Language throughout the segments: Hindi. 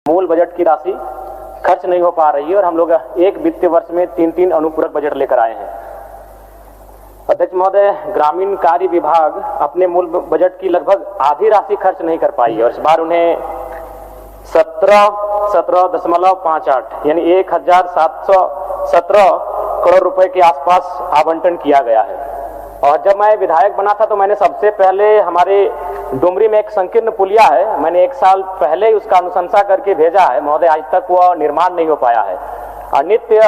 मूल बजट की राशि खर्च नहीं हो पा रही है और हम लोग एक वित्तीय वर्ष में 3 अनुपूरक बजट लेकर आए हैं। अध्यक्ष महोदय, ग्रामीण कार्य विभाग अपने मूल बजट की लगभग आधी राशि खर्च नहीं कर पाई है और इस बार उन्हें 17.58 यानी 1717 करोड़ रुपए के आसपास आवंटन किया गया है। और जब मैं विधायक बना था तो मैंने सबसे पहले हमारे डुमरी में एक संकीर्ण पुलिया है, मैंने 1 साल पहले उसका अनुशंसा करके भेजा है महोदय, आज तक वह निर्माण नहीं हो पाया है और नित्य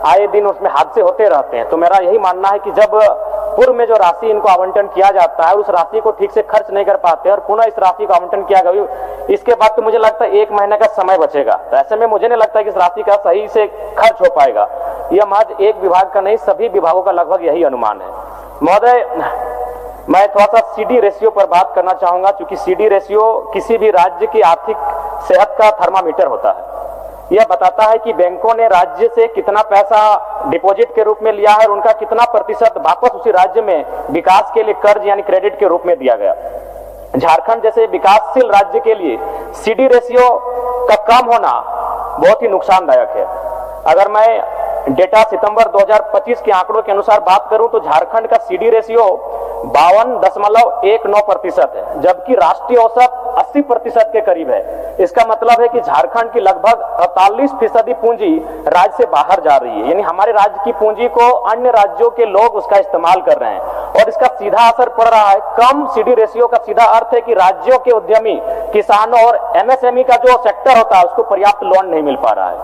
आए दिन उसमें हादसे होते रहते हैं। तो मेरा यही मानना है कि जब पूर्व में जो राशि इनको आवंटन किया जाता है उस राशि को ठीक से खर्च नहीं कर पाते और पुनः इस राशि को आवंटन किया गया, इसके बाद तो मुझे लगता है 1 महीने का समय बचेगा। तो ऐसे में मुझे नहीं लगता कि इस राशि का सही से खर्च हो पाएगा। यह महज एक विभाग का नहीं, सभी विभागों का लगभग यही अनुमान है। महोदय, मैं थोड़ा सा सीडी रेशियो पर बात करना चाहूंगा, क्योंकि सीडी रेशियो किसी भी राज्य की आर्थिक सेहत का थर्मामीटर होता है। यह बताता है कि बैंकों ने राज्य से कितना पैसा डिपॉजिट के रूप में लिया है और उनका कितना प्रतिशत वापस उसी राज्य में विकास के लिए कर्ज यानी क्रेडिट के रूप में दिया गया। झारखंड जैसे विकासशील राज्य के लिए सीडी रेशियो का कम होना बहुत ही नुकसानदायक है। अगर मैं डेटा सितंबर 2025 के आंकड़ों के अनुसार बात करूं तो झारखंड का सीडी रेशियो 52.19% है, जबकि राष्ट्रीय औसत 80% के करीब है। इसका मतलब है कि झारखंड की लगभग 48% पूंजी राज्य से बाहर जा रही है, यानी हमारे राज्य की पूंजी को अन्य राज्यों के लोग उसका इस्तेमाल कर रहे हैं और इसका सीधा असर पड़ रहा है। कम सीडी रेशियो का सीधा अर्थ है कि राज्यों के उद्यमी, किसानों और एमएसएमई का जो सेक्टर होता है उसको पर्याप्त लोन नहीं मिल पा रहा है।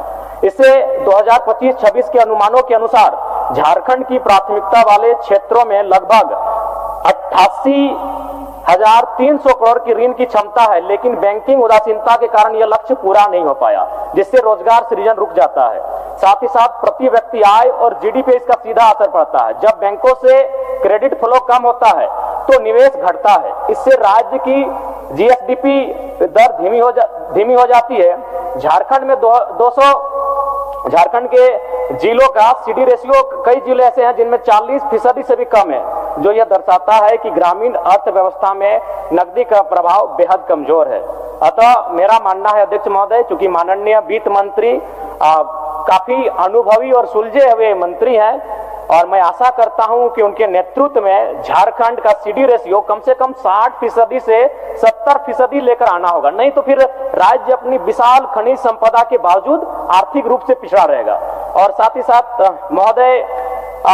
इससे 2025-26 के अनुमानों के अनुसार झारखंड की प्राथमिकता वाले क्षेत्रों में लगभग 88,300 करोड़ की ऋण की क्षमता है, लेकिन बैंकिंग उदासीनता के कारण यह लक्ष्य पूरा नहीं हो पाया, जिससे रोजगार सृजन रुक जाता है। साथ ही साथ प्रति व्यक्ति आय और जीडीपी पर इसका सीधा असर पड़ता है। जब बैंकों से क्रेडिट फ्लो कम होता है तो निवेश घटता है, इससे राज्य की जीएसडीपी दर धीमी हो जाती है। झारखंड के जिलों का सीडी रेशियो, कई जिले ऐसे हैं जिनमें 40% से भी कम है, जो यह दर्शाता है कि ग्रामीण अर्थव्यवस्था में नकदी का प्रभाव बेहद कमजोर है। अतः मेरा मानना है अध्यक्ष महोदय, चूंकि माननीय वित्त मंत्री काफी अनुभवी और सुलझे हुए मंत्री हैं और मैं आशा करता हूं कि उनके नेतृत्व में झारखंड का सीडी रेशियो कम से कम 60% से 70% लेकर आना होगा, नहीं तो फिर राज्य अपनी विशाल खनिज संपदा के बावजूद आर्थिक रूप से पिछड़ा रहेगा। और साथ ही साथ महोदय,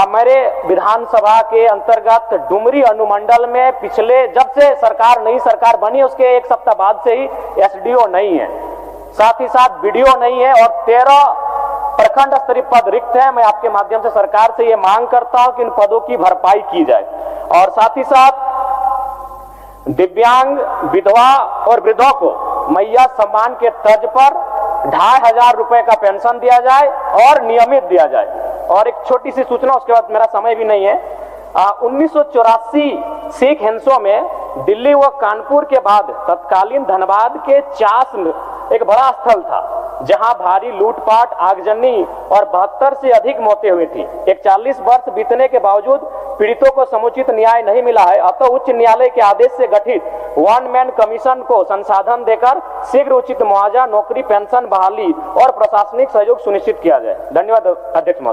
मेरे विधानसभा के अंतर्गत डुमरी अनुमंडल में पिछले जब से नई सरकार बनी उसके 1 सप्ताह बाद से ही एसडीओ नहीं है, साथ ही साथ बीडीओ नहीं है और 13 प्रखंड स्तरीय पद रिक्त है। मैं आपके माध्यम से सरकार से ये मांग करता हूं कि इन पदों की भरपाई की जाए और साथ ही साथ दिव्यांग, विधवा और वृद्धों को मैया सम्मान के तर्ज पर 2500 रुपए का पेंशन दिया जाए और नियमित दिया जाए। और एक छोटी सी सूचना, उसके बाद मेरा समय भी नहीं है। 1984 सिख हिंसों में दिल्ली व कानपुर के बाद तत्कालीन धनबाद के चास एक बड़ा स्थल था जहां भारी लूटपाट, आगजनी और 72 से अधिक मौतें हुई थी। 41 वर्ष बीतने के बावजूद पीड़ितों को समुचित न्याय नहीं मिला है। अतः उच्च न्यायालय के आदेश से गठित 1 मैन कमीशन को संसाधन देकर शीघ्र उचित मुआवजा, नौकरी, पेंशन बहाली और प्रशासनिक सहयोग सुनिश्चित किया जाए। धन्यवाद अध्यक्ष महोदय।